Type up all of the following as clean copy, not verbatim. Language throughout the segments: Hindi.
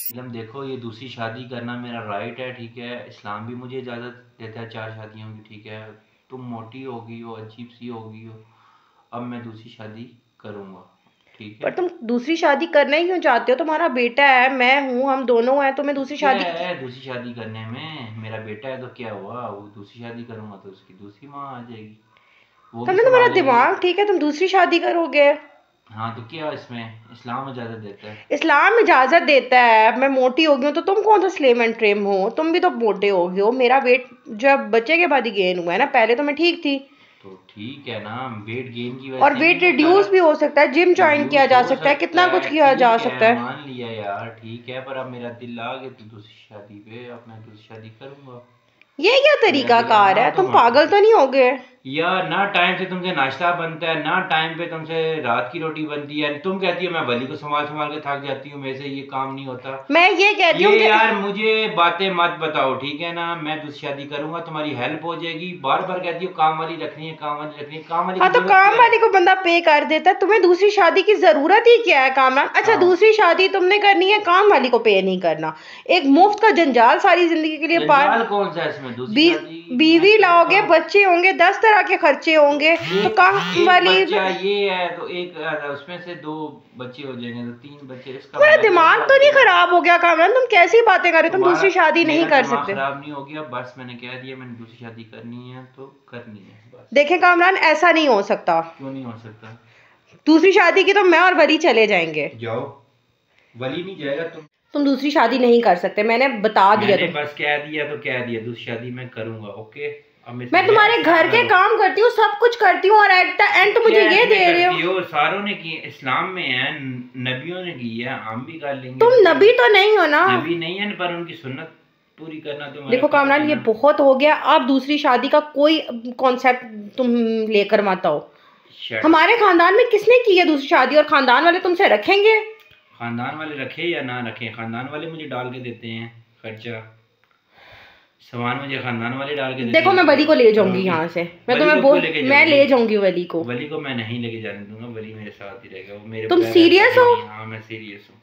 मतलब देखो, ये दूसरी शादी करना मेरा राइट है, ठीक है, इस्लाम भी मुझे इजाज़त देता है 4 शादियों की, ठीक है। तुम मोटी हो गई हो, अजीब सी हो गई हो, अब मैं दूसरी शादी करूँगा, ठीक पर है। तुम दूसरी शादी करना ही क्यों चाहते हो? तुम्हारा बेटा है, मैं हूँ, हम दोनों हैं, तुम्हें तो दूसरी क्या शादी की? है दूसरी शादी करने में, मेरा बेटा है तो क्या हुआ, वो दूसरी शादी करूँगा तो उसकी दूसरी माँ आ जाएगी, वो भी कमला, तुम्हारा संभालेगी। दिमाग ठीक है? तुम दूसरी शादी करोगे? हाँ तो क्या इसमें, इस्लाम इजाज़त देता है। इस्लाम इजाजत देता है। अब मैं मोटी हो गई हूँ तो तुम कौन सा स्लेम एंड ट्रिम हो? तुम भी तो मोटे हो गए हो। मेरा वेट जब बच्चे के बाद ही गेन हुआ है ना, पहले तो मैं ठीक थी। तो ठीक है ना, वेट गेन की वजह और से नहीं वेट होता। रिड्यूस भी हो सकता है, जिम ज्वाइन किया रिड्यूस जा हो सकता है, सकता कितना कुछ है, किया जा ठीक है, सकता है। मान लिया यार, ठीक है, पर अब मेरा दिल आ गया तो दूसरी शादी पे, अब मैं दूसरी शादी करूंगा। ये क्या मेरा तरीका दिल है कार ना है? तुम तुम्हारा। पागल तो नहीं हो गए? यार ना टाइम से तुमसे नाश्ता बनता है, ना टाइम पे तुमसे रात की रोटी बनती है, तुम कहती हो मैं वली को संभाल संभाल के थक जाती हूँ, मेरे से ये काम नहीं होता। मैं ये कहती ये हूँ कि यार मुझे बातें मत बताओ, ठीक है ना, मैं दूसरी शादी करूंगा, तुम्हारी हेल्प हो जाएगी, बार बार कहती हो काम वाली रखनी है, काम वाली रखनी है, काम वाली हाँ, की तो जरूरत काम क्या है। वाली को बंदा पे कर देता है। तुम्हें दूसरी शादी की जरूरत ही क्या है कामरान? अच्छा, हाँ, दूसरी शादी तुमने करनी है, काम वाली को पे नहीं करना। एक मुफ्त का जंजाल सारी जिंदगी के लिए पार। जंजाल कौन सा है इसमें, दूसरी बी, शादी मैं बीवी लाओगे, करूंगा। बच्चे होंगे, 10 तरह के खर्चे होंगे। तो एक काम एक वाली बच्चा ये है तो एक उसमें से 2 बच्चे हो जाएंगे तो 3 बच्चे, इसका तुम्हारा मतलब थोड़ी दिमाग बात तो है नहीं यार। खराब हो गया कामरान? तुम कैसी बातें कर रहे हो? तुम तुम्हारा दूसरी शादी नहीं मेरा कर दिमाग सकते? खराब नहीं हो गया, बस मैंने कह दिया, मैंने दूसरी शादी करनी है तो करनी है बस। देखें कामरान, ऐसा नहीं हो सकता। क्यों नहीं हो सकता। दूसरी शादी की तो मैं और वली चले जाएंगे। जाओ, वली नहीं जाएगा तुम। तुम दूसरी शादी नहीं कर सकते, मैंने बता दिया मैंने तुम। बस कह दिया तो कह दिया, दूसरी शादी मैं करूंगा, ओके। अब मेरे से मैं तुम्हारे बहस ना घर के करो। काम करती हूँ, सब कुछ करती हूँ, और एट द तो एंड तुम क्या मुझे ये इसमें दे रहे हो? करती हो, सारों ने की, इस्लाम में है, नबियों ने की है, हम भी कर लेंगे तुम तो क्या। नबी तो नहीं हो ना? नबी नहीं है पर उनकी सुन्नत पूरी करना तो हमारा देखो काम है कामरान, ये ना। बहुत हो गया। अब दूसरी शादी का कोई कॉन्सेप्ट तुम लेकर मत आओ। Shut up. हमारे खानदान में किसने की है दूसरी शादी? और खानदान वाले तुमसे रखेंगे? खानदान वाले रखे या ना रखे, खानदान वाले मुझे डाल के देते हैं खर्चा, सामान मुझे खानदान वाले डाल के देते देखो, मैं हैं। वली को ले जाऊंगी करोगी। यहाँ से। मैं वली तुम्हें को क्यों लेके मैं जाओगी। ले जाऊंगी वली को। वली को मैं नहीं लेके जाने दूंगा, वली मेरे साथ ही रहेगा, वो मेरे तुम बगैर रहता सीरियस भी हो? नहीं। हाँ मैं सीरियस हूँ।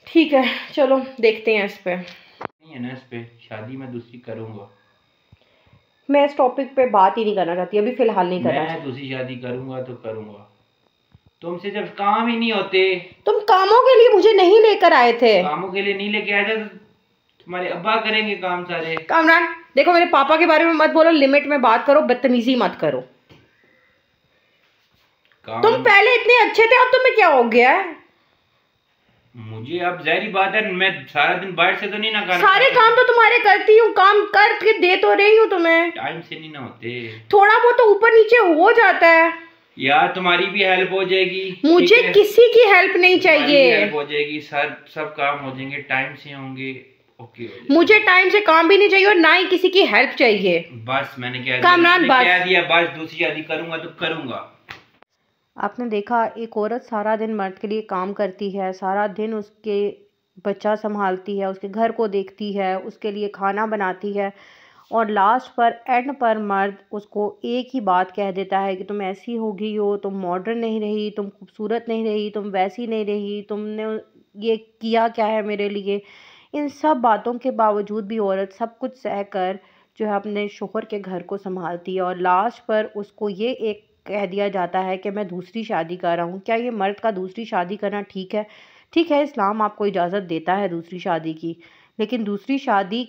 ठीक है, चलो देखते हैं इस पे। नहीं है ना इस पे, शादी मैं दूसरी करूंगा। मैं इस टॉपिक पे बात ही नहीं करना चाहती, अभी फिलहाल नहीं करना मैं चाहती। दूसरी शादी करूंगा तो करूंगा, तुमसे जब काम ही नहीं होते। तुम कामों के लिए मुझे नहीं लेकर आए थे। कामों के लिए नहीं लेके आए थे तो तुम्हारे अब्बा करेंगे काम सारे। कामरान, देखो, मेरे पापा के बारे में मत बोलो, लिमिट में बात करो, बदतमीजी मत करो। तुम काम पहले इतने अच्छे थे, अब तुम्हें क्या हो गया है? मुझे अब जाहिर बात है, मैं सारा दिन बाहर से तो नहीं ना कर सारे काम तो तुम्हारे करती हूँ, काम करके दे तो रही हूँ तुम्हें। टाइम से नहीं ना होते। थोड़ा बहुत तो ऊपर नीचे हो जाता है। यार तुम्हारी भी हेल्प हो जाएगी, मुझे ठीक है? किसी की हेल्प नहीं तुम्हारी भी चाहिए। हेल्प हो जाएगी, सब काम हो जाएंगे, टाइम से होंगे, ओके हो जाएगा। मुझे टाइम से काम भी नहीं चाहिए और ना ही किसी की हेल्प चाहिए। बस मैंने कह दिया, कामरान, मैंने बस। कह दिया, बस दूसरी शादी करूंगा तो करूंगा। आपने देखा, एक औरत सारा दिन मर्द के लिए काम करती है, सारा दिन उसके बच्चा संभालती है, उसके घर को देखती है, उसके लिए खाना बनाती है, और लास्ट पर एंड पर मर्द उसको एक ही बात कह देता है कि तुम ऐसी हो गई हो, तुम मॉडर्न नहीं रही, तुम खूबसूरत नहीं रही, तुम वैसी नहीं रही, तुमने ये किया क्या है मेरे लिए। इन सब बातों के बावजूद भी औरत सब कुछ सह कर जो है अपने शोहर के घर को संभालती है, और लास्ट पर उसको ये एक कह दिया जाता है कि मैं दूसरी शादी कर रहा हूँ। क्या ये मर्द का दूसरी शादी करना ठीक है? ठीक है, इस्लाम आपको इजाज़त देता है दूसरी शादी की, लेकिन दूसरी शादी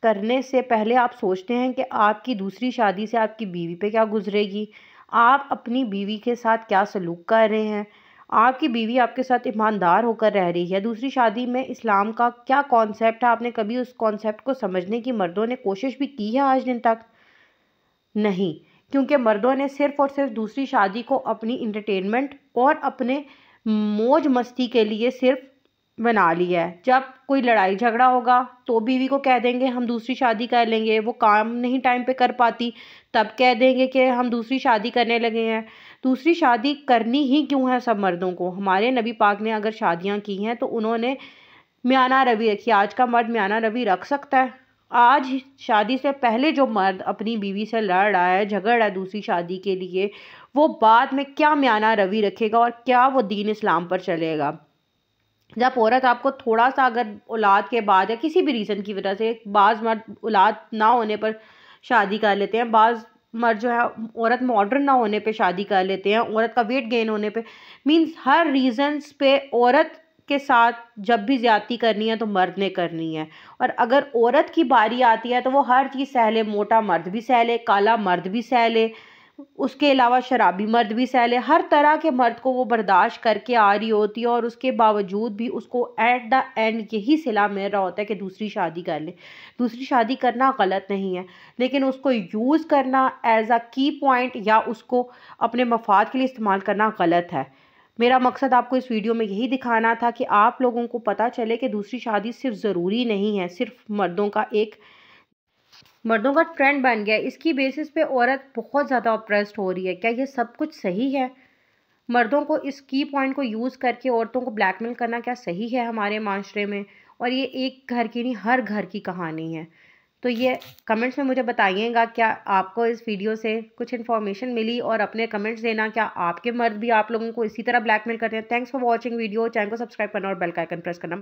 करने से पहले आप सोचते हैं कि आपकी दूसरी शादी से आपकी बीवी पे क्या गुजरेगी, आप अपनी बीवी के साथ क्या सलूक कर रहे हैं, आपकी बीवी आपके साथ ईमानदार होकर रह रही है। दूसरी शादी में इस्लाम का क्या कॉन्सेप्ट है, आपने कभी उस कॉन्सेप्ट को समझने की मर्दों ने कोशिश भी की है आज दिन तक? नहीं, क्योंकि मर्दों ने सिर्फ़ और सिर्फ दूसरी शादी को अपनी एंटरटेनमेंट और अपने मौज मस्ती के लिए सिर्फ बना लिया है। जब कोई लड़ाई झगड़ा होगा तो बीवी को कह देंगे हम दूसरी शादी कर लेंगे, वो काम नहीं टाइम पे कर पाती तब कह देंगे कि हम दूसरी शादी करने लगे हैं। दूसरी शादी करनी ही क्यों है सब मर्दों को? हमारे नबी पाक ने अगर शादियां की हैं तो उन्होंने म्याना रवि रखी। आज का मर्द म्याना रवि रख सकता है? आज शादी से पहले जो मर्द अपनी बीवी से लड़ रहा है, झगड़ रहा है दूसरी शादी के लिए, वो बाद में क्या म्याना रवि रखेगा और क्या वो दीन इस्लाम पर चलेगा? जब औरत आपको थोड़ा सा अगर औलाद के बाद या किसी भी रीज़न की वजह से, बाज़ मर्द औलाद ना होने पर शादी कर लेते हैं, बाज़ मर्द जो है औरत मॉडर्न ना होने पे शादी कर लेते हैं, औरत का वेट गेन होने पे, मींस हर रीज़न्स पे औरत के साथ जब भी ज़्यादती करनी है तो मर्द ने करनी है। और अगर औरत की बारी आती है तो वो हर चीज़ सह ले, मोटा मर्द भी सह ले, काला मर्द भी सह ले, उसके अलावा शराबी मर्द भी सह ले, हर तरह के मर्द को वो बर्दाश्त करके आ रही होती है, और उसके बावजूद भी उसको एट द एंड यही सिला मिल रहा होता है कि दूसरी शादी कर ले। दूसरी शादी करना गलत नहीं है, लेकिन उसको यूज़ करना एज अ की पॉइंट या उसको अपने मफाद के लिए इस्तेमाल करना गलत है। मेरा मकसद आपको इस वीडियो में यही दिखाना था कि आप लोगों को पता चले कि दूसरी शादी सिर्फ ज़रूरी नहीं है, सिर्फ मर्दों का ट्रेंड बन गया है। इसकी बेसिस पे औरत बहुत ज़्यादा ऑप्रेस्ड हो रही है। क्या ये सब कुछ सही है? मर्दों को इस की पॉइंट को यूज़ करके औरतों को ब्लैकमेल करना क्या सही है हमारे माशरे में? और ये एक घर की नहीं, हर घर की कहानी है। तो ये कमेंट्स में मुझे बताइएगा, क्या आपको इस वीडियो से कुछ इन्फॉर्मेशन मिली, और अपने कमेंट्स देना, क्या आपके मर्द भी आप लोगों को इसी तरह ब्लैकमेल करते हैं? Thanks for watching video. Channel को सब्सक्राइब करना और बेल का आइकन प्रेस करना।